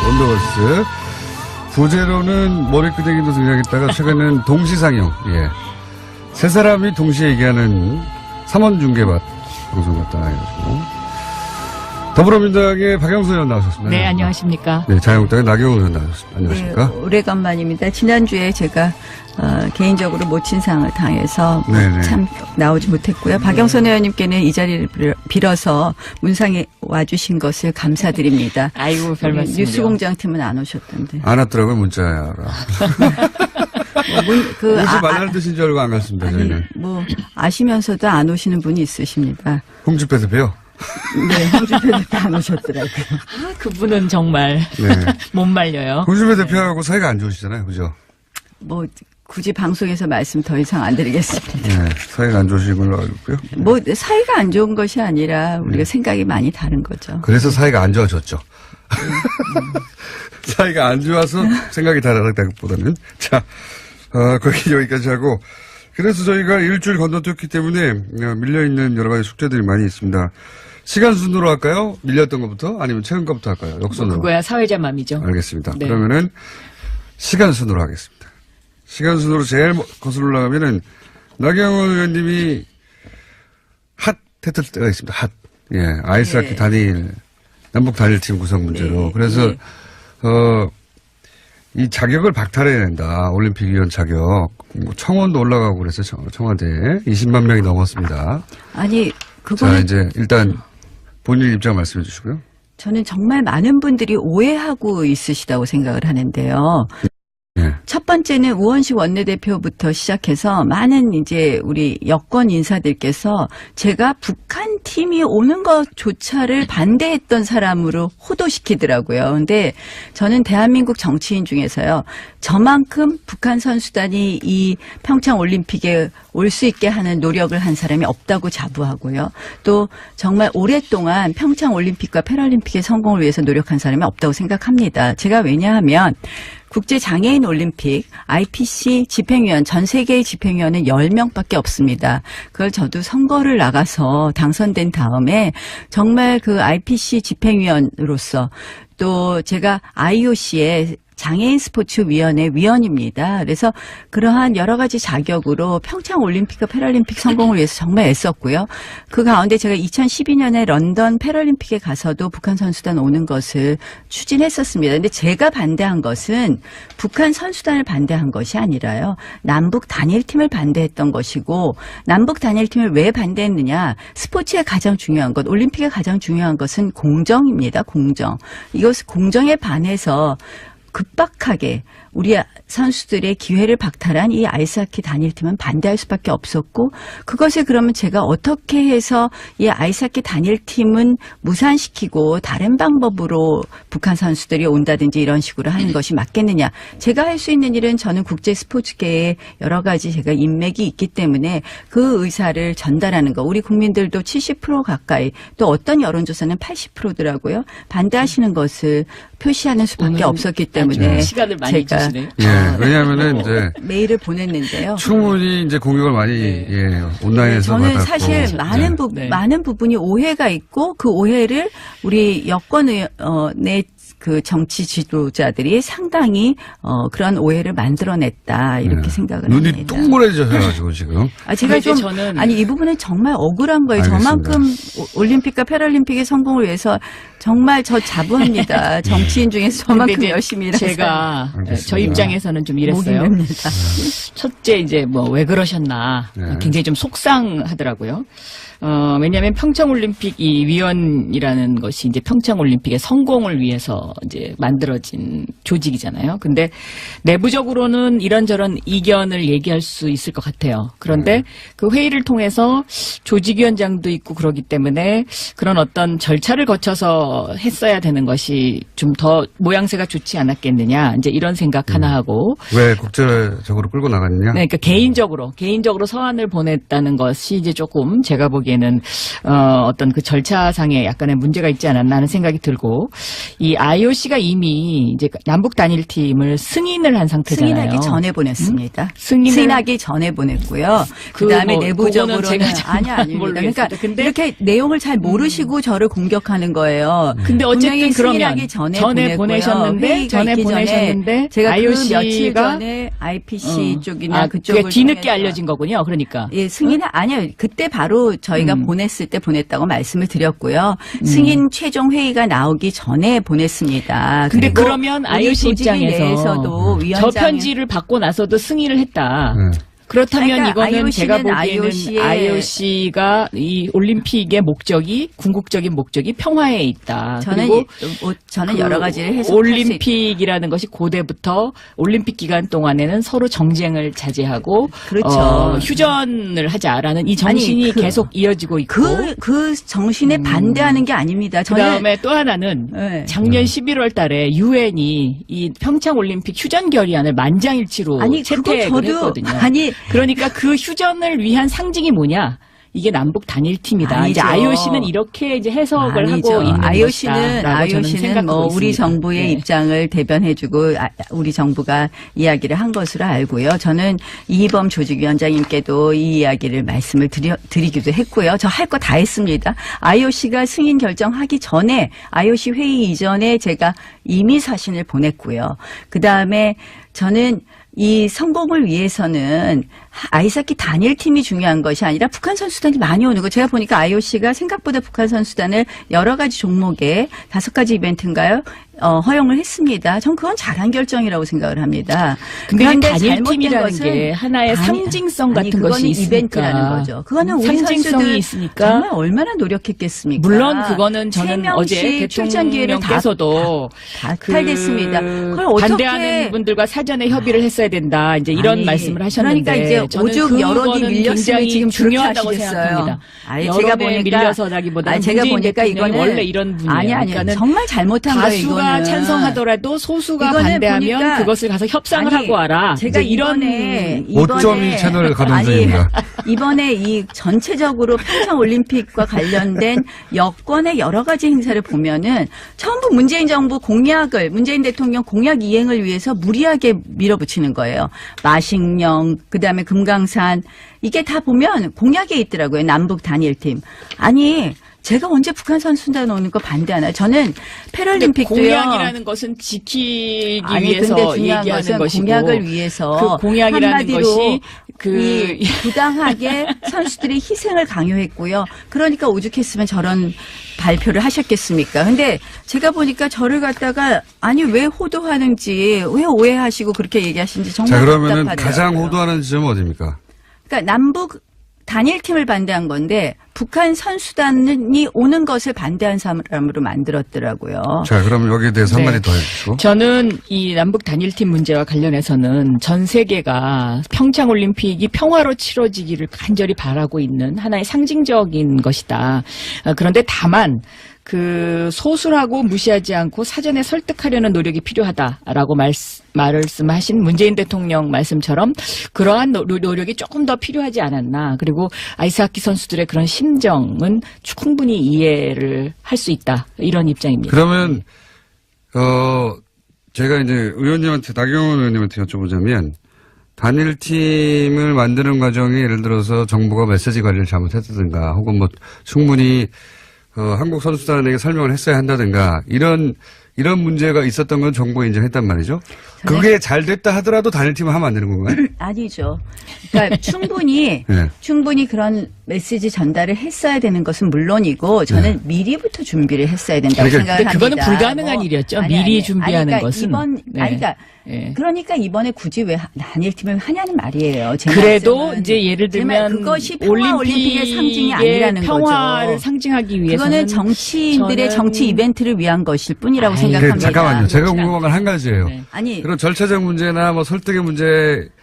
원더걸스. 부제로는 머리끄댕이도 등장했다가 최근에는 동시상영. 예. 세 사람이 동시에 얘기하는 3원 중계밭 방송 같다 해가지고. 더불어민주당의 박영선 의원 나오셨습니다. 네, 안녕하십니까. 네, 자유한국당의 나경원 의원 나오셨습니다. 안녕하십니까. 네, 오래간만입니다. 지난주에 제가 개인적으로 모친상을 당해서 참 나오지 못했고요. 박영선 의원님께는 이 자리를 빌어서 문상에 와주신 것을 감사드립니다. 아이고, 별 말씀을요. 뉴스공장팀은 안 오셨던데. 안 왔더라고요, 문자야. 오지 말라는 뜻인 줄 알고 안 갔습니다, 저희는. 아시면서도 안 오시는 분이 있으십니다. 홍준표 대표요? 네, 홍준표 대표 안 오셨더라고요. 그분은 정말 못 말려요. 홍준표 대표하고 사이가 안 좋으시잖아요, 그죠? 굳이 방송에서 말씀 더 이상 안 드리겠습니다. 네, 사이가 안 좋으신 걸로 알고 있고요. 사이가 안 좋은 것이 아니라 우리가 생각이 많이 다른 거죠. 그래서 사이가 안 좋아졌죠. 사이가 안 좋아서 생각이 다르다기보다는. 자, 거기 여기까지 하고. 그래서 저희가 일주일 건너뛰었기 때문에 밀려있는 여러 가지 숙제들이 많이 있습니다. 시간 순으로 할까요? 밀렸던 것부터? 아니면 최근 것부터 할까요? 역순으로. 그거야 사회자 맘이죠. 알겠습니다. 네. 그러면은 시간 순으로 하겠습니다. 시간 순으로 제일 거슬러 올라가면은 나경원 의원님이 핫 했을 때가 있습니다. 핫. 예. 아이스하키 단일, 남북 단일팀 구성 문제로. 그래서, 이 자격을 박탈해야 된다. 올림픽위원 자격. 청원도 올라가고 그래서 청와대에 20만 명이 넘었습니다. 아니, 그거는. 자, 이제 일단 본인 입장 말씀해 주시고요. 저는 정말 많은 분들이 오해하고 있으시다고 생각을 하는데요. 네. 첫 번째는 우원식 원내대표부터 시작해서 많은 이제 우리 여권 인사들께서 제가 북한 팀이 오는 것조차를 반대했던 사람으로 호도시키더라고요. 근데 저는 대한민국 정치인 중에서요. 저만큼 북한 선수단이 이 평창 올림픽에 올 수 있게 하는 노력을 한 사람이 없다고 자부하고요. 또 정말 오랫동안 평창 올림픽과 패럴림픽의 성공을 위해서 노력한 사람이 없다고 생각합니다. 제가 왜냐하면 국제장애인 올림픽 IPC 집행위원 전 세계의 집행위원은 10명밖에 없습니다. 그걸 저도 선거를 나가서 당선된 다음에 정말 그 IPC 집행위원으로서 또 제가 IOC의 장애인 스포츠위원회 위원입니다. 그래서 그러한 여러 가지 자격으로 평창 올림픽과 패럴림픽 성공을 위해서 정말 애썼고요. 그 가운데 제가 2012년에 런던 패럴림픽에 가서도 북한 선수단 오는 것을 추진했었습니다. 그런데 제가 반대한 것은 북한 선수단을 반대한 것이 아니라요. 남북 단일팀을 반대했던 것이고 남북 단일팀을 왜 반대했느냐. 스포츠의 가장 중요한 것, 올림픽의 가장 중요한 것은 공정입니다. 공정. 이것을 공정에 반해서 급박하게 우리 선수들의 기회를 박탈한 이 아이스하키 단일팀은 반대할 수밖에 없었고 그것을 그러면 제가 어떻게 해서 이 아이스하키 단일팀은 무산시키고 다른 방법으로 북한 선수들이 온다든지 이런 식으로 하는 것이 맞겠느냐. 제가 할 수 있는 일은 저는 국제 스포츠계에 여러 가지 제가 인맥이 있기 때문에 그 의사를 전달하는 거. 우리 국민들도 70% 가까이 또 어떤 여론조사는 80%더라고요. 반대하시는 것을 표시하는 수밖에 없었기 때문에 시간을 많이 제가 주시네요. 예, 왜냐하면은 이제 메일을 보냈는데요. 충분히 이제 공격을 많이 온라인에서 저는 받았고. 사실 많은 부분이 오해가 있고 그 오해를 우리 여권의 그 정치 지도자들이 상당히 그런 오해를 만들어냈다 이렇게 생각을 눈이 합니다. 동그래져가지고 지금. 제가 좀 이 부분은 정말 억울한 거예요. 알겠습니다. 저만큼 올림픽과 패럴림픽의 성공을 위해서 정말 저 자부합니다. 정치인 중에서 저만큼 열심히 일한 제가 알겠습니다. 저 입장에서는 좀 이랬어요. 첫째 이제 왜 그러셨나 굉장히 좀 속상하더라고요. 왜냐하면 평창올림픽 이 위원이라는 것이 이제 평창올림픽의 성공을 위해서 이제 만들어진 조직이잖아요. 근데 내부적으로는 이런저런 이견을 얘기할 수 있을 것 같아요. 그런데 그 회의를 통해서 조직위원장도 있고 그러기 때문에 그런 어떤 절차를 거쳐서 했어야 되는 것이 좀 더 모양새가 좋지 않았겠느냐. 이제 이런 생각 하나 하고. 왜 국제적으로 끌고 나갔느냐? 네, 그러니까 개인적으로 서한을 보냈다는 것이 이제 조금 제가 보기에는 어떤 그 절차상에 약간의 문제가 있지 않았나 하는 생각이 들고, 이 IOC가 이미 이제 남북 단일팀을 승인을 한 상태잖아요. 승인하기 전에 보냈습니다. 승인하기 전에 보냈고요. 그다음에 내부적으로는 아닙니다. 그러니까 근데 이렇게 내용을 잘 모르시고 저를 공격하는 거예요. 근데 어쨌든 그러면 승인하기 전에 보내셨는데 제가 IOC가 그 며칠 전에 IPC 쪽이나 그쪽을 그게 뒤늦게 통해서 알려진 거군요. 그러니까. 예, 승인은 아니요. 그때 바로 저희가 보냈을 때 보냈다고 말씀을 드렸고요. 승인 최종 회의가 나오기 전에 보냈습니다. 근데 그리고 그러면 우리 IOC 조직위 입장에서 내에서도 저 편지를 받고 나서도 승인을 했다. 그렇다면 그러니까 이거는 제가 보기에는 IOC의 IOC가 이 올림픽의 목적이 궁극적인 목적이 평화에 있다. 그리고 저는 그 여러 가지를 해석할 수 올림픽이라는 것이 고대부터 올림픽 기간 동안에는 서로 정쟁을 자제하고 그렇죠. 휴전을 하자라는 이 정신이 계속 이어지고 있고 그 정신에 반대하는 게 아닙니다. 그다음에 또 하나는 네. 작년 11월 달에 유엔이 이 평창 올림픽 휴전 결의안을 만장일치로 채택을 했거든요. 그러니까 그 휴전을 위한 상징이 뭐냐? 이게 남북 단일팀이다. 아니죠. 이제 IOC는 이렇게 이제 해석을 아니죠. 하고 있는 IOC는 뭐 우리 정부의 네. 입장을 대변해주고 우리 정부가 이야기를 한 것으로 알고요. 저는 이희범 조직위원장님께도 이 이야기를 말씀을 드리기도 했고요. 저 할 거 다 했습니다. IOC가 승인 결정하기 전에 IOC 회의 이전에 제가 이미 사신을 보냈고요. 그 다음에 저는 이 성공을 위해서는 아이스하키 단일팀이 중요한 것이 아니라 북한 선수단이 많이 오는 거. 제가 보니까 IOC가 생각보다 북한 선수단을 여러 가지 종목에 5가지 이벤트인가요? 허용을 했습니다. 전 그건 잘한 결정이라고 생각을 합니다. 그런데 단일팀이라는 게 하나의 상징성 같은 것이 있으니까. 이벤트라는 거죠. 그거는 우리 상징성이 선수들 있으니까. 정말 얼마나 노력했겠습니까? 물론 그거는 저는 어제 대통령께서도 탈됐습니다. 그걸 어떻게 반대하는 분들과 사전에 협의를 했어야 된다. 이제 이런 말씀을 하셨는데 그러니까 이제 오죽 여론이 밀렸으면 지금 중요하다고 그렇게 생각합니다. 제가 보니까 밀려서라기보다는 제가 보니까 이거는 원래 이런 분이에요. 아니 그러니까는 정말 잘못한 거예요. 다수가 찬성하더라도 소수가 이거는 반대하면 그것을 가서 협상을 하고 와라. 제가 이런 5.2 채널 가동 중입니다. 이번에 이 전체적으로 평창 올림픽과 관련된 여권의 여러 가지 행사를 보면은 전부 문재인 정부 문재인 대통령 공약 이행을 위해서 무리하게 밀어붙이는 거예요. 마식령, 그다음에 금강산 이게 다 보면 공약에 있더라고요. 남북 단일팀. 아니 제가 언제 북한 선수단 오는 거 반대하나요? 저는 패럴림픽도요. 공약이라는 것은 지키기 위해서 근데 중요한 얘기하는 것은 것이고 공약을 위해서 그 공약이라는 것이 부당하게 선수들의 희생을 강요했고요. 그러니까 오죽했으면 저런 발표를 하셨겠습니까? 근데 제가 보니까 저를 갖다가 아니 왜 호도하는지 왜 오해하시고 그렇게 얘기하시는지 정말 그러면은 답답하더라고요. 가장 호도하는 지점은 어디입니까? 그러니까 남북 단일팀을 반대한 건데 북한 선수단이 오는 것을 반대한 사람으로 만들었더라고요. 자, 그럼 여기에 대해서 한마디 더 해주시고. 저는 이 남북 단일팀 문제와 관련해서는 전 세계가 평창 올림픽이 평화로 치러지기를 간절히 바라고 있는 하나의 상징적인 것이다. 그런데 다만 그 소수라고 무시하지 않고 사전에 설득하려는 노력이 필요하다라고 말씀하신 문재인 대통령 말씀처럼 그러한 노력이 조금 더 필요하지 않았나. 그리고 아이스하키 선수들의 그런 심정은 충분히 이해를 할 수 있다. 이런 입장입니다. 그러면 제가 이제 나경원 의원님한테 여쭤보자면 단일팀을 만드는 과정에 예를 들어서 정부가 메시지 관리를 잘못했다든가 혹은 뭐 충분히 한국 선수단에게 설명을 했어야 한다든가 이런 문제가 있었던 건 정부가 인정했단 말이죠. 그게 잘 됐다 하더라도 단일팀을 하면 안 되는 건가요? 아니죠. 그러니까 충분히 그런 메시지 전달을 했어야 되는 것은 물론이고 저는 미리부터 준비를 했어야 된다고 그러니까 생각을 근데 합니다. 그거는 불가능한 일이었죠. 미리 준비하는 그러니까 것은. 그러니까 이번에 굳이 왜 단일팀을 하냐는 말이에요. 제 그래도 말씀은. 이제 예를 제 말, 들면 그것이 평화올림픽의 상징이 아니라는 평화를 거죠. 상징하기 위해서는 그거는 정치인들의 저는- 정치 이벤트를 위한 것일 뿐이라고 아이, 생각합니다. 잠깐만요. 제가 그렇진 궁금한 건 한 가지예요. 네. 아니 그런 절차적 문제나 뭐 설득의 문제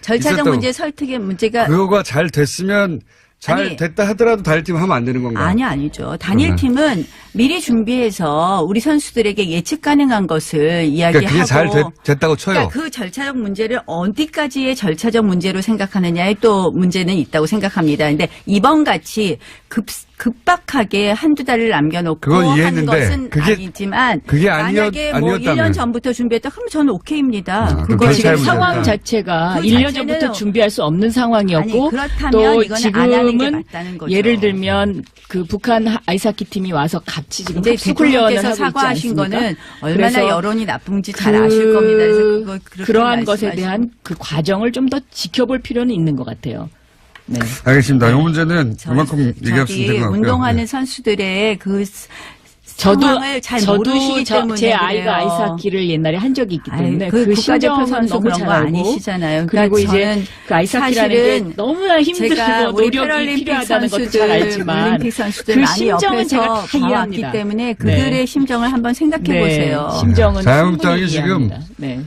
절차적 있었다고. 문제, 설득의 문제가 그거가 잘 됐으면 잘 아니, 됐다 하더라도 단일팀 하면 안 되는 건가요? 아니죠. 단일팀은 미리 준비해서 우리 선수들에게 예측 가능한 것을 이야기하고 그러니까 그게 잘 됐다고 쳐요. 그러니까 그 절차적 문제를 어디까지의 절차적 문제로 생각하느냐에 또 문제는 있다고 생각합니다. 근데 이번 같이 급박하게 한두 달을 남겨놓고 그건 하는 이해했는데 것은 그게- 아니지만 그게 만약에 뭐 아니었다면. 1년 전부터 준비했다 그러면 저는 오케이입니다. 그럼 그거 그건 지금 잘 상황 모르겠다. 자체가 그 1년 자체는- 전부터 준비할 수 없는 상황이었고 아니, 그렇다면 또 이거는 안 하는 게 지금은 맞다는 거죠. 예를 들면 그 북한 아이스하키 팀이 와서 같이 지금 이제 합숙 훈련을 대통령께서 하고 있지 사과하신 않습니까? 거는 얼마나 그래서 여론이 나쁜지 잘 아실 겁니다. 그래서 그렇게 그러한 것에 말씀하시면- 대한 그 과정을 좀 더 지켜볼 필요는 있는 것 같아요. 네. 알겠습니다. 이 문제는 그만큼 저기 얘기했으면 된 것 같고요. 운동하는 네. 선수들의 그 저도 상황을 잘 모르시기 때문에 제 그래요. 아이가 아이스하키를 옛날에 한 적이 있기 때문에 그 그 국가대표 심정은 선수 너무 그런 잘 거 알고 아니시잖아요. 그리고 그러니까 이제 저는 그 아이스하키라는 사실은 게 너무나 힘들고 제가 우리 노력이 패럴림픽 필요하다는 것도 선수들, 잘 알지만 올림픽 선수들 그 많이 심정은 옆에서 제가 다 봐왔기 이해합니다. 때문에 그들의 심정을 한번 생각해 보세요. 네, 심정은 자유한국당이 충분히 지금 이해합니다. 네.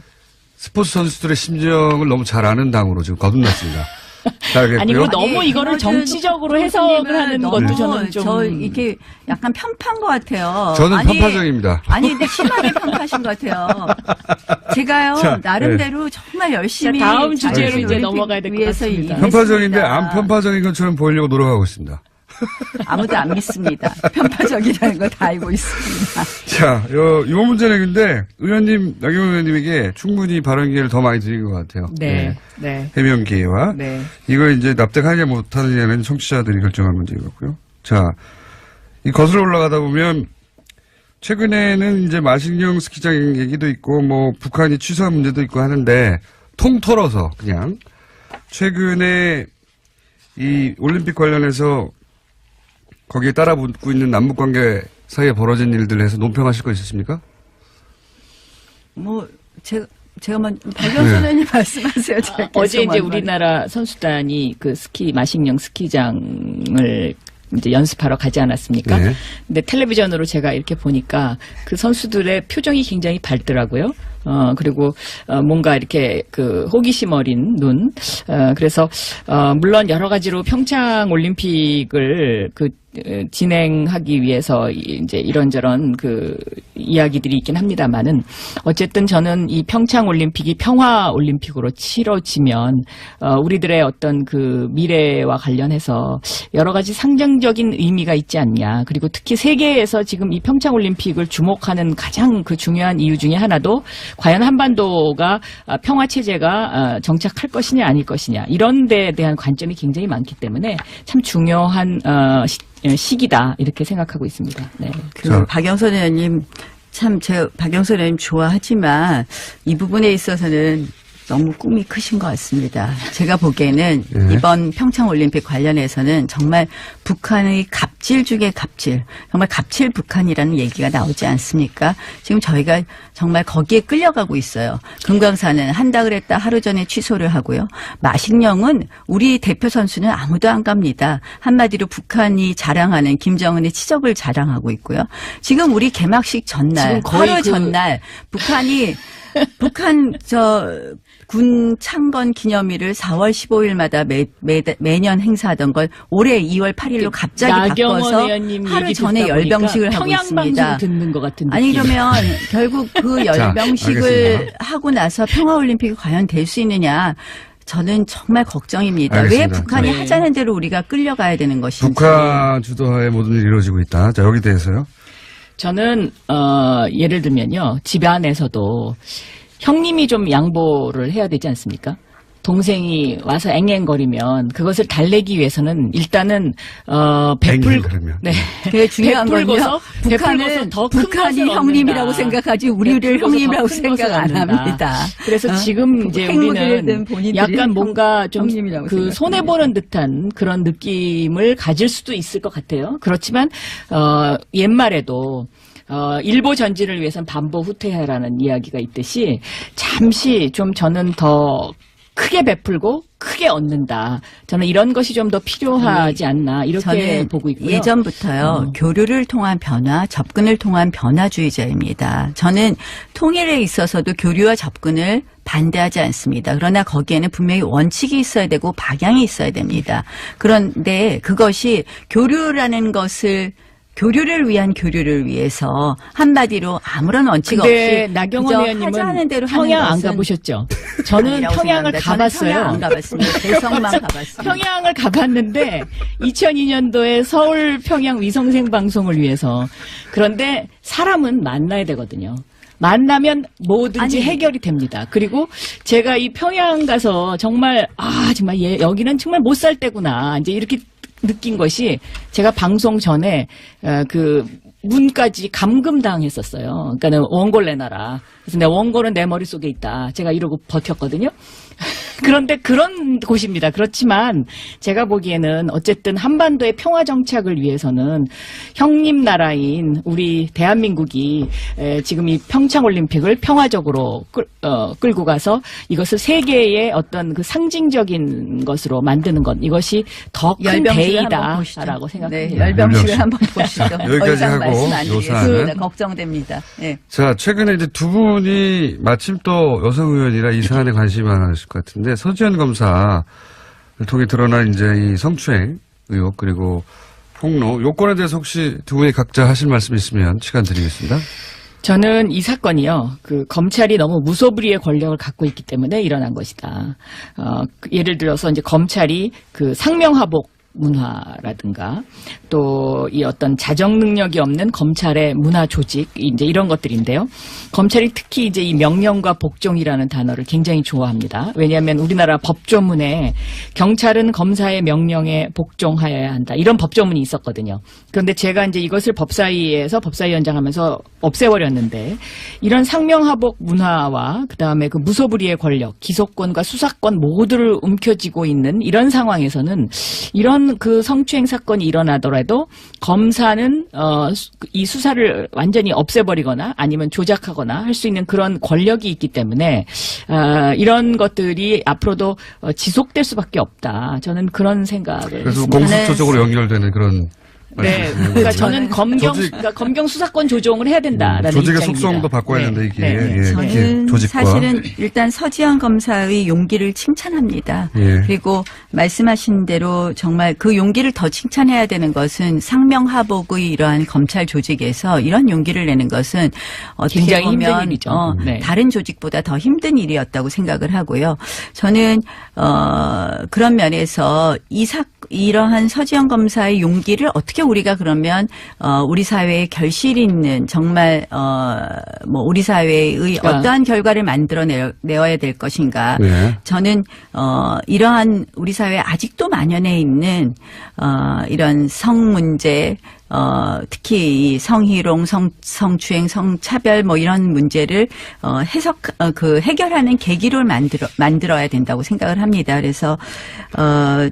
스포츠 선수들의 심정을 너무 잘 아는 당으로 지금 거듭났습니다. 자, 알겠고요. 아니, 그리고 너무 아니, 이거를 김어준 정치적으로 해석을 하는 너무 것도 저는 좀 저 이게 약간 편파인 것 같아요. 저는 아니, 편파적입니다. 아니 근데 심하게 편파하신 것 같아요. 제가요 자, 나름대로 정말 열심히 자, 다음 주제로 자유로운 이제 올림픽 넘어가야 될것 위해서 같습니다. 일했습니다. 편파적인데 안 편파적인 것처럼 보이려고 노력하고 있습니다. 아무도 안 믿습니다. 편파적이라는 거 다 알고 있습니다. 자, 요 문제는 근데 의원님, 나경원 의원님에게 충분히 발언 기회를 더 많이 드린 것 같아요. 네. 네. 해명 기회와. 네. 이걸 이제 납득하냐 못하느냐는 청취자들이 결정할 문제이고요. 자, 이 거슬러 올라가다 보면 최근에는 이제 마식령 스키장 얘기도 있고 뭐 북한이 취소한 문제도 있고 하는데 통틀어서 그냥 최근에 이 올림픽 관련해서 거기에 따라붙고 있는 남북관계 사이에 벌어진 일들에서 논평하실 거 있으십니까? 뭐 제가 박영선 의원님 말씀하세요. 제가 어제 계속 이제 말만. 우리나라 선수단이 그 마식령 스키장을 이제 연습하러 가지 않았습니까? 네. 근데 텔레비전으로 제가 이렇게 보니까 그 선수들의 표정이 굉장히 밝더라고요. 그리고, 뭔가 이렇게 그 호기심 어린 눈. 그래서, 물론 여러 가지로 평창 올림픽을 진행하기 위해서 이제 이런저런 그 이야기들이 있긴 합니다만은 어쨌든 저는 이 평창 올림픽이 평화 올림픽으로 치러지면 우리들의 어떤 그 미래와 관련해서 여러 가지 상징적인 의미가 있지 않냐. 그리고 특히 세계에서 지금 이 평창 올림픽을 주목하는 가장 그 중요한 이유 중에 하나도 과연 한반도가 평화 체제가 정착할 것이냐 아닐 것이냐 이런 데에 대한 관점이 굉장히 많기 때문에 참 중요한 시기다 이렇게 생각하고 있습니다. 네. 박영선 의원님 참 제가 박영선 의원님 좋아하지만 이 부분에 있어서는 너무 꿈이 크신 것 같습니다. 제가 보기에는 이번 평창올림픽 관련해서는 정말 북한의 갑질 중에 갑질, 정말 갑질 북한이라는 얘기가 나오지 않습니까? 지금 저희가 정말 거기에 끌려가고 있어요. 금강산은 한다 그랬다 하루 전에 취소를 하고요. 마식령은 우리 대표 선수는 아무도 안 갑니다. 한마디로 북한이 자랑하는 김정은의 치적을 자랑하고 있고요. 지금 우리 개막식 전날, 지금 거의 하루 전날 북한 군 창건 기념일을 4월 15일마다 매년 행사하던 걸 올해 2월 8일로 갑자기 바꿔서 하루 전에 열병식을 하고 있습니다. 평양방송 듣는 것 같은 느낌. 아니 그러면 결국 그 열병식을 알겠습니다. 하고 나서 평화올림픽이 과연 될 수 있느냐. 저는 정말 걱정입니다. 알겠습니다. 왜 북한이 네. 하자는 대로 우리가 끌려가야 되는 것인지. 북한 주도하에 모든 일이 이루어지고 있다. 자, 여기 대해서요. 저는 예를 들면요. 집안에서도 형님이 좀 양보를 해야 되지 않습니까? 동생이 와서 앵앵거리면 그것을 달래기 위해서는 일단은 그러면. 네. 그게 중요한 건요. 베풀고서 북한은 더큰 북한이 것을 형님이라고 얻는다. 생각하지 우리를 베풀고서 형님이라고 더큰 것을 생각 안 얻는다. 합니다. 그래서 지금 이제 우리는 약간 뭔가 좀 그 손해 보는 듯한 그런 느낌을 가질 수도 있을 것 같아요. 그렇지만 옛말에도 일보 전진을 위해서는 반보 후퇴하라는 이야기가 있듯이 잠시 좀 저는 더 크게 베풀고 크게 얻는다. 저는 이런 것이 좀 더 필요하지 않나 이렇게 저는 보고 있고요. 예전부터요. 교류를 통한 변화, 접근을 통한 변화주의자입니다. 저는 통일에 있어서도 교류와 접근을 반대하지 않습니다. 그러나 거기에는 분명히 원칙이 있어야 되고 방향이 있어야 됩니다. 그런데 그것이 교류를 위한 교류를 위해서 한마디로 아무런 원칙 근데 없이 나경원 의원님은 대로 평양 안 것은 가보셨죠? 저는 평양을 생각합니다. 가봤어요. 저는 평양 안 가봤습니다. 대성만 가봤습니다. 평양을 가봤는데 2002년도에 서울 평양 위성생 방송을 위해서 그런데 사람은 만나야 되거든요. 만나면 뭐든지 해결이 됩니다. 그리고 제가 이 평양 가서 정말 정말 여기는 정말 못 살 때구나 이제 이렇게 느낀 것이 제가 방송 전에 그 문까지 감금당했었어요. 그러니까 원고를 내놔라. 그래서 내 원고는 내 머릿속에 있다. 제가 이러고 버텼거든요. 그런데 그런 곳입니다. 그렇지만 제가 보기에는 어쨌든 한반도의 평화 정착을 위해서는 형님 나라인 우리 대한민국이 지금 이 평창올림픽을 평화적으로 끌고 가서 이것을 세계의 어떤 그 상징적인 것으로 만드는 것 이것이 더 큰 대의다라고 생각합니다. 네, 열병식을 한번 보시죠. 여기까지 하고 요사는 걱정됩니다. 네. 자, 최근에 이제 두 분이 마침 또 여성 의원이라 이 사안에 관심이 많으실 것 같은데 서지현 검사를 통해 드러난 이제 이 성추행 의혹 그리고 폭로 요건에 대해서 혹시 두 분이 각자 하실 말씀 있으면 시간 드리겠습니다. 저는 이 사건이요, 검찰이 너무 무소불위의 권력을 갖고 있기 때문에 일어난 것이다. 예를 들어서 이제 검찰이 상명하복 문화라든가 또 이 어떤 자정 능력이 없는 검찰의 문화 조직 이제 이런 것들인데요. 검찰이 특히 이제 이 명령과 복종이라는 단어를 굉장히 좋아합니다. 왜냐하면 우리나라 법조문에 경찰은 검사의 명령에 복종하여야 한다. 이런 법조문이 있었거든요. 그런데 제가 이제 이것을 법사위에서 법사위원장 하면서 없애버렸는데 이런 상명하복 문화와 그다음에 그 무소불위의 권력, 기소권과 수사권 모두를 움켜쥐고 있는 이런 상황에서는 이런 그 성추행 사건이 일어나더라도 검사는 이 수사를 완전히 없애버리거나 아니면 조작하거나 할 수 있는 그런 권력이 있기 때문에 이런 것들이 앞으로도 지속될 수밖에 없다. 저는 그런 생각을 그래서 했습니다. 공수처적으로 연결되는 그런 네, 그러니까 저는 검경 수사권 조정을 해야 된다라는 조직의 입장입니다. 속성도 바꿔야 된다 이게. 네. 예, 저는 조직과. 사실은 일단 서지현 검사의 용기를 칭찬합니다. 예. 그리고 말씀하신 대로 정말 그 용기를 더 칭찬해야 되는 것은 상명하복의 이러한 검찰 조직에서 이런 용기를 내는 것은 어떻게 굉장히 보면 힘든 일이죠. 네. 다른 조직보다 더 힘든 일이었다고 생각을 하고요. 저는 그런 면에서 이러한 서지현 검사의 용기를 어떻게 우리가 그러면 우리 사회에 결실 있는 정말 우리 사회의 어떠한 결과를 만들어내어야 될 것인가. 네. 저는 이러한 우리 사회에 아직도 만연해 있는 이런 성 문제 특히 이 성희롱, 성추행, 성차별 이런 문제를 해결하는 계기를 만들어야 된다고 생각을 합니다. 그래서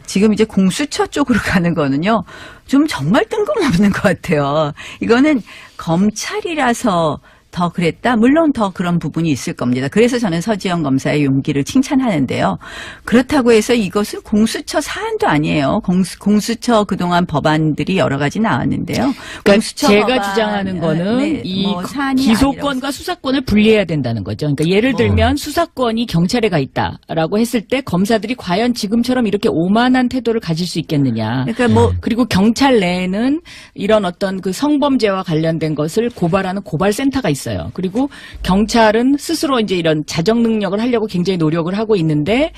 지금 이제 공수처 쪽으로 가는 거는요. 좀 정말 뜬금없는 것 같아요. 이거는 검찰이라서 더 그랬다? 물론 더 그런 부분이 있을 겁니다. 그래서 저는 서지현 검사의 용기를 칭찬하는데요. 그렇다고 해서 이것은 공수처 사안도 아니에요. 공수처 그동안 법안들이 여러 가지 나왔는데요. 그러니까 제가 주장하는 거는 이 기소권과 수사권을 분리해야 된다는 거죠. 그러니까 예를 들면 수사권이 경찰에 가 있다라고 했을 때 검사들이 과연 지금처럼 이렇게 오만한 태도를 가질 수 있겠느냐. 그러니까 그리고 경찰 내에는 이런 어떤 그 성범죄와 관련된 것을 고발하는 고발센터가 있어야 있어요. 그리고 경찰은 스스로 이제 이런 자정 능력을 하려고 굉장히 노력을 하고 있는데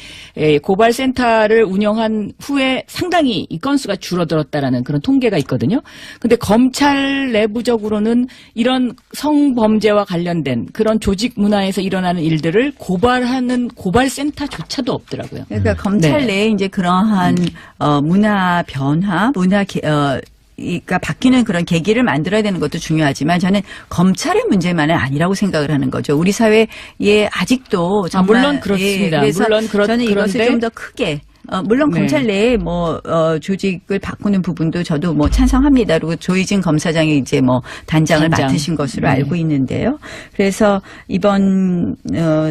고발센터를 운영한 후에 상당히 이 건수가 줄어들었다라는 그런 통계가 있거든요. 근데 검찰 내부적으로는 이런 성범죄와 관련된 그런 조직 문화에서 일어나는 일들을 고발하는 고발센터조차도 없더라고요. 그러니까 검찰 네. 내에 이제 그러한 문화 변화, 그러니까 바뀌는 그런 계기를 만들어야 되는 것도 중요하지만 저는 검찰의 문제만은 아니라고 생각을 하는 거죠. 우리 사회에 아직도 정말 물론 그렇습니다. 그래서 물론 저는 이것을 그런데 좀 더 크게 물론 네. 검찰 내에 조직을 바꾸는 부분도 저도 찬성합니다. 그리고 조희진 검사장이 이제 단장을 단장. 맡으신 것으로 네. 알고 있는데요. 그래서 이번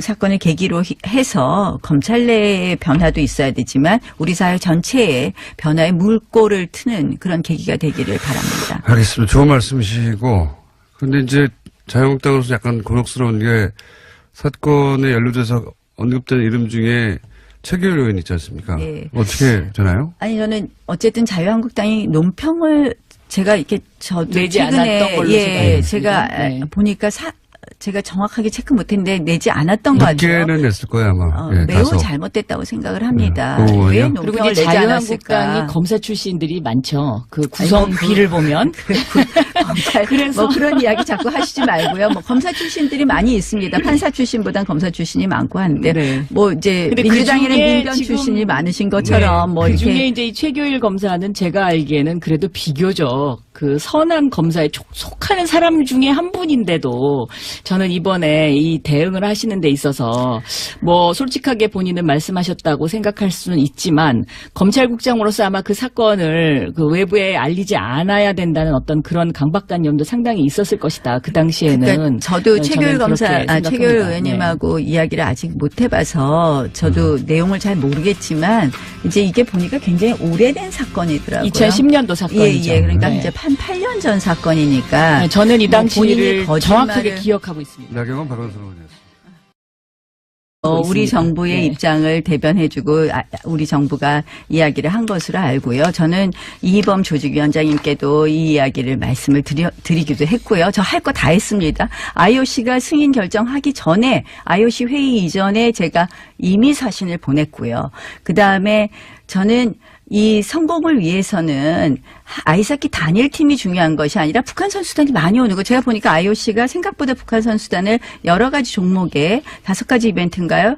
사건을 계기로 해서 검찰 내의 변화도 있어야 되지만 우리 사회 전체의 변화에 물꼬를 트는 그런 계기가 되기를 바랍니다. 알겠습니다. 좋은 말씀이시고. 근데 이제 자유한국당으로서 약간 곤혹스러운 게 사건에 연루돼서 언급된 이름 중에 최규일 의원 있지 않습니까? 네. 어떻게 되나요? 아니 저는 어쨌든 자유한국당이 논평을 제가 이렇게 저도 내지 최근에 않았던 걸로 제가 네. 보니까 제가 정확하게 체크 못했는데 내지 않았던 것 같아요. 늦게는 냈을 거예요 아마. 예, 매우 다소. 잘못됐다고 생각을 합니다. 그 부분은요? 왜 그리고 논평을 이제 내지 않았을까? 자유한국당이 검사 출신들이 많죠. 그 구성비를 보면. 검찰, 그래서- 그런 이야기 자꾸 하시지 말고요. 검사 출신들이 많이 있습니다. 판사 출신보단 검사 출신이 많고 한데 네. 이제 근데 민주당에는 그중에 민변 지금- 출신이 많으신 것처럼 그 중에 이렇게 이제 이 최교일 검사는 제가 알기에는 그래도 비교적 그 선한 검사에 속하는 사람 중에 한 분인데도 저는 이번에 이 대응을 하시는 데 있어서 솔직하게 본인은 말씀하셨다고 생각할 수는 있지만 검찰국장으로서 아마 그 사건을 그 외부에 알리지 않아야 된다는 어떤 그런 강박관념도 상당히 있었을 것이다. 그 당시에는. 그러니까 저도 최교일 저는 검사, 그렇게 최교일 생각합니다. 의원님하고 이야기를 아직 못 해봐서 저도 내용을 잘 모르겠지만 이제 이게 보니까 굉장히 오래된 사건이더라고요. 2010년도 사건이죠. 예. 그러니까 네. 이제 한 8년 전 사건이니까. 네, 저는 이 당시를 본인이 거짓말을- 정확하게 기억하고 있습니다. 나경원 박원순 우리 있습니다. 정부의 네. 입장을 대변해주고 우리 정부가 이야기를 한 것으로 알고요. 저는 이희범 조직위원장님께도 이 이야기를 말씀을 드리기도 했고요. 저 할 거 다 했습니다. IOC가 승인 결정하기 전에 IOC 회의 이전에 제가 이미 사신을 보냈고요. 그다음에 저는 이 성공을 위해서는 아이스하키 단일팀이 중요한 것이 아니라 북한 선수단이 많이 오는 거. 제가 보니까 IOC가 생각보다 북한 선수단을 여러 가지 종목에 5가지 이벤트인가요?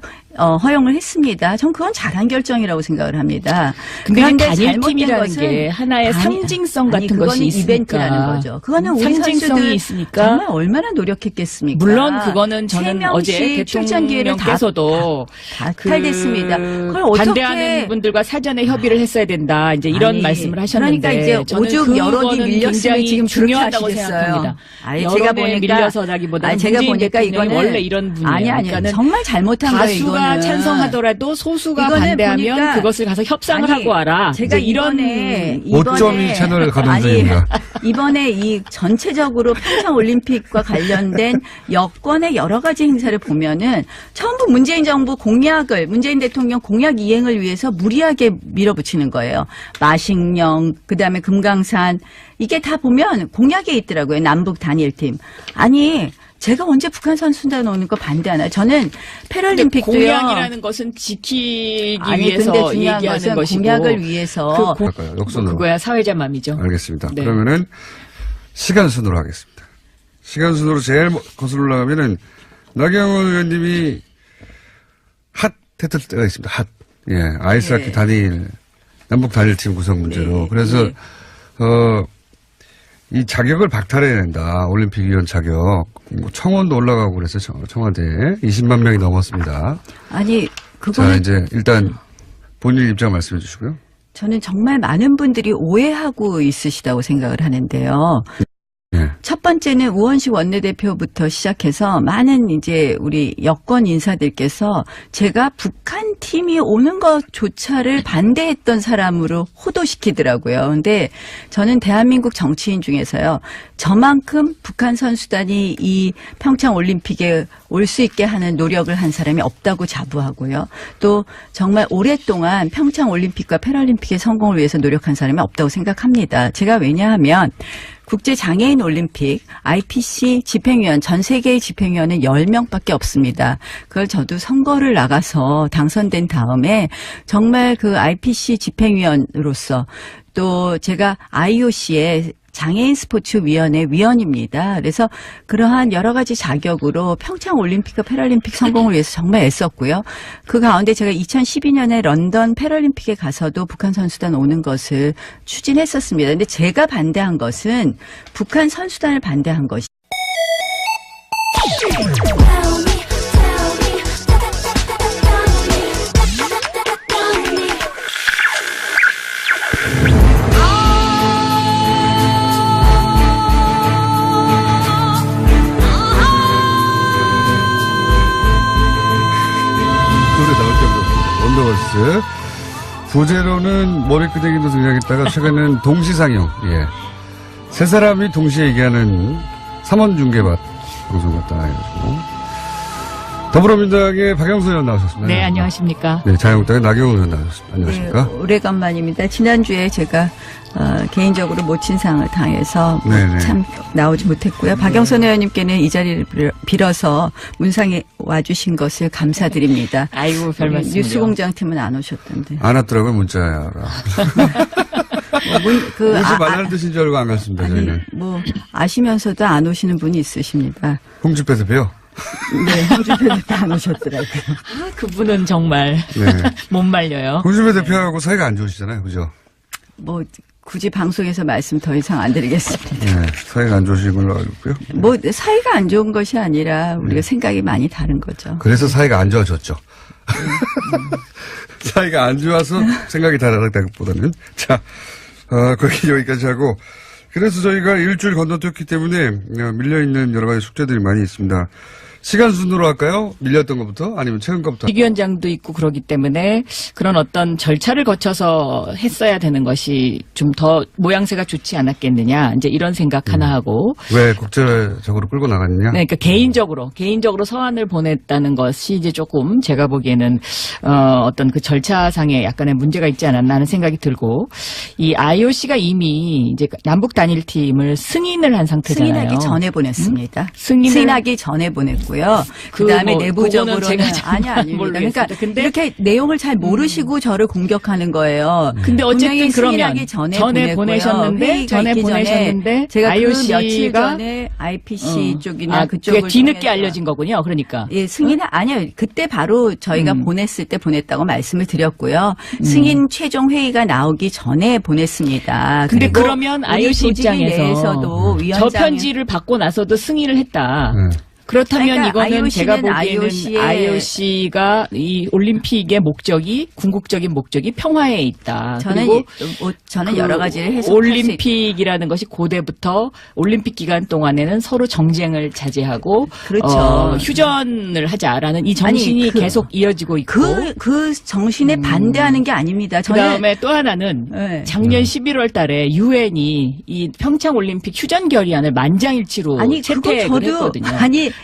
허용을 했습니다. 전 그건 잘한 결정이라고 생각을 합니다. 근데 그런데 단일팀이라는 잘못된 게 것은 하나의 상징성 같은 것이 있으니까. 이벤트라는 거죠. 그거는 우리 상징성이 선수들 있으니까. 정말 얼마나 노력했겠습니까? 물론 그거는 세 저는 명씩 어제 출전 기회를 대통령께서도 다 탈됐습니다. 그걸 어떻게 반대하는 분들과 사전에 협의를 했어야 된다. 이제 이런 아니, 말씀을 하셨는데 그러니까 이제 저는 오죽 여론이 그거는 밀렸으면 굉장히 지금 중요하다고 그렇게 하시겠어요. 생각합니다. 아니, 여론에 제가 보니까 밀려서라기보다는 제가 문재인 보니까 대통령이 이거는 원래 이런 분이에요. 아니 그러니까는 정말 잘못한 거예요. 다수가 이거는. 찬성하더라도 소수가 이거는 반대하면 보니까 그것을 가서 협상을 아니, 하고 와라. 제가 이제 이런 5.2 채널 가동 중입니다. 이번에 이 전체적으로 평창 올림픽과 관련된 여권의 여러 가지 행사를 보면은 전부 문재인 정부 문재인 대통령 공약 이행을 위해서 무리하게 밀어붙이는 거예요. 마식령, 그다음에 금강산 이게 다 보면 공약에 있더라고요. 남북 단일팀. 아니 제가 언제 북한 선수단 오는 거 반대하나요? 저는 패럴림픽도요. 공약이라는 것은 지키기 아니 위해서 근데 중요한 얘기하는 것은 것이고 공약을 위해서 할까요? 역순으로. 그거야 사회자 맘이죠. 알겠습니다. 네. 그러면은 시간 순으로 하겠습니다. 시간 순으로 제일 거슬러 올라가면은 나경원 의원님이 핫 했을 때가 있습니다. 핫. 예. 아이스하키 네. 단일, 남북 단일팀 구성 문제로. 네. 그래서, 네. 이 자격을 박탈해야 된다. 올림픽위원 자격. 청원도 올라가고 그래서 청와대에 20만 명이 넘었습니다. 아니 자, 그거는 이제 일단 본인 입장 말씀해 주시고요. 저는 정말 많은 분들이 오해하고 있으시다고 생각을 하는데요. 예. 첫 번째는 우원식 원내대표부터 시작해서 많은 이제 우리 여권 인사들께서 제가 북한 팀이 오는 것조차를 반대했던 사람으로 호도시키더라고요. 근데 저는 대한민국 정치인 중에서요. 저만큼 북한 선수단이 이 평창 올림픽에 올 수 있게 하는 노력을 한 사람이 없다고 자부하고요. 또 정말 오랫동안 평창 올림픽과 패럴림픽의 성공을 위해서 노력한 사람이 없다고 생각합니다. 제가 왜냐하면 국제장애인 올림픽 IPC 집행위원 전 세계의 집행위원은 10명밖에 없습니다. 그걸 저도 선거를 나가서 당선된 다음에 정말 그 IPC 집행위원으로서 또 제가 IOC의 장애인 스포츠위원회 위원입니다. 그래서 그러한 여러 가지 자격으로 평창 올림픽과 패럴림픽 성공을 위해서 정말 애썼고요. 그 가운데 제가 2012년에 런던 패럴림픽에 가서도 북한 선수단 오는 것을 추진했었습니다. 근데 제가 반대한 것은 북한 선수단을 반대한 것이 원더걸스. 부제로는 머리끄댕이도 등장했다가 최근에는 동시상영. 예. 세 사람이 동시에 얘기하는 3원 중계밭 방송 같다 해가지고. 더불어민주당의 박영선 의원 나오셨습니다. 네, 안녕하십니까. 네, 자유한국당의 나경원 의원 나오셨습니다. 안녕하십니까. 네, 오래간만입니다. 지난주에 제가 개인적으로 모친상을 당해서 참 나오지 못했고요. 박영선 의원님께는 이 자리를 빌어서 문상에 와주신 것을 감사드립니다. 아이고, 별 말씀을요. 뉴스공장팀은 안 오셨던데. 안 왔더라고요, 문자라. 오지 말라는 뜻인 줄 알고 안 갔습니다, 아니, 저희는. 뭐 아시면서도 안 오시는 분이 있으십니다. 홍준표 대표요? 네, 홍준표 대표 안 오셨더라고요. 아, 그분은 정말 네. 못 말려요. 홍준표 대표하고 사이가 안 좋으시잖아요, 그죠? 뭐 굳이 방송에서 말씀 더 이상 안 드리겠습니다. 네, 사이가 안 좋으신 걸로 알고 있고요. 뭐 사이가 안 좋은 것이 아니라 우리가 생각이 많이 다른 거죠. 그래서 사이가 안 좋아졌죠. 사이가 안 좋아서 생각이 다르다기보다는. 자, 거기 여기까지 하고. 그래서 저희가 일주일 건너뛰었기 때문에 밀려있는 여러 가지 숙제들이 많이 있습니다. 시간 순으로 할까요? 밀렸던 것부터? 아니면 최근 것부터? 비위원장도 있고 그러기 때문에 그런 어떤 절차를 거쳐서 했어야 되는 것이 좀 더 모양새가 좋지 않았겠느냐. 이제 이런 생각 하나 하고. 왜 국제적으로 끌고 나갔느냐? 네, 그러니까 개인적으로 서한을 보냈다는 것이 이제 조금 제가 보기에는 어떤 그 절차상에 약간의 문제가 있지 않았나 하는 생각이 들고, 이 IOC가 이미 이제 남북 단일팀을 승인을 한 상태잖아요. 승인하기 전에 보냈습니다. 승인을 승인하기 전에 보냈고요. 그다음에 뭐, 내부적으로는 그거는 제가 아닙니다. 그러니까 근데 이렇게 내용을 잘 모르시고 저를 공격하는 거예요. 근데 어쨌든 분명히 그러면 승인하기 전에 보냈고요. 전에 보내셨는데 제가 IOC가 그 며칠 전에 IPC 쪽이나 그쪽을 그게 뒤늦게 통해서 알려진 거군요. 그러니까. 예, 아니요. 그때 바로 저희가 보냈을 때 보냈다고 말씀을 드렸고요. 승인 최종 회의가 나오기 전에 보냈습니다. 근데 그리고 그러면 우리 IOC 조직위 입장에서 내에서도 저 위원장이 편지를 받고 나서도 승인을 했다. 네. 그렇다면 그러니까 이거는 제가 보기에는 IOC의 IOC가 이 올림픽의 목적이 궁극적인 목적이 평화에 있다. 그리고 저는 여러 가지를 해석할 수 올림픽이라는 것이 고대부터 올림픽 기간 동안에는 서로 정쟁을 자제하고 그렇죠. 휴전을 하자라는 이 정신이 계속 이어지고 있고 그 정신에 반대하는 게 아닙니다. 그다음에 또 하나는 네. 작년 11월 달에 유엔이 이 평창 올림픽 휴전 결의안을 만장일치로 채택을 했거든요.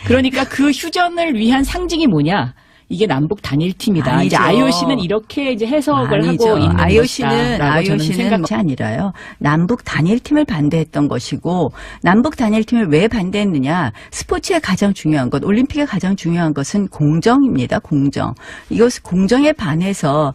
그러니까 그 휴전을 위한 상징이 뭐냐? 이게 남북 단일팀이다. 아니죠. 이제 IOC는 이렇게 이제 해석을 아니죠. 하고 있는 IOC는 것이다. 것이 아니라요. 남북 단일팀을 반대했던 것이고 남북 단일팀을 왜 반대했느냐? 스포츠의 가장 중요한 것, 올림픽의 가장 중요한 것은 공정입니다. 공정. 이것을 공정에 반해서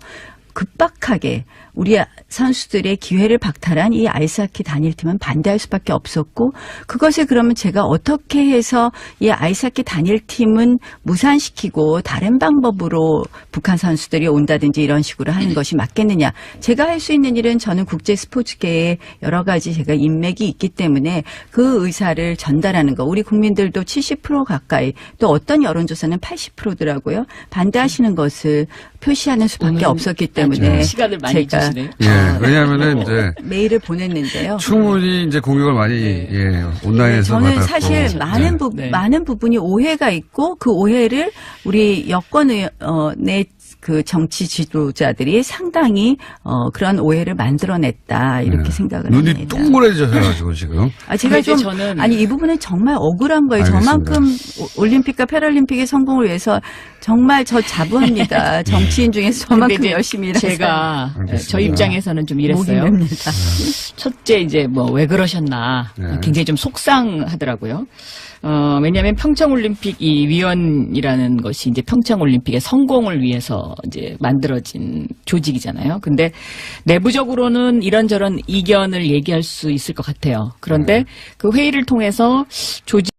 급박하게 우리 선수들의 기회를 박탈한 이 아이스하키 단일팀은 반대할 수밖에 없었고, 그것을 그러면 제가 어떻게 해서 이 아이스하키 단일팀은 무산시키고 다른 방법으로 북한 선수들이 온다든지 이런 식으로 하는 것이 맞겠느냐. 제가 할 수 있는 일은 저는 국제 스포츠계에 여러 가지 제가 인맥이 있기 때문에 그 의사를 전달하는 거. 우리 국민들도 70% 가까이, 또 어떤 여론조사는 80%더라고요. 반대하시는 것을 표시하는 수밖에 없었기 때문에 시간을 많이 제가 주시네요. 예, 왜냐하면은 이제 메일을 보냈는데요. 충분히 이제 공격을 많이 온라인에서 저는 받았고. 사실 많은 부분이 오해가 있고 그 오해를 우리 여권의 그 정치 지도자들이 상당히 그런 오해를 만들어냈다 이렇게 네. 생각을 눈이 합니다. 동그래져가지고 지금. 제가 근데 좀 저는 이 부분은 정말 억울한 거예요. 알겠습니다. 저만큼 올림픽과 패럴림픽의 성공을 위해서 정말 저 자부합니다. 정치인 중에서 근데 저만큼 이제 열심히 일한 사람. 제가 알겠습니다. 저 입장에서는 좀 이랬어요. 목이 맵니다. 첫째 이제 뭐 왜 그러셨나 네. 굉장히 좀 속상하더라고요. 왜냐하면 평창올림픽 이 위원이라는 것이 이제 평창올림픽의 성공을 위해서 이제 만들어진 조직이잖아요. 근데 내부적으로는 이런저런 이견을 얘기할 수 있을 것 같아요. 그런데 그 회의를 통해서 조직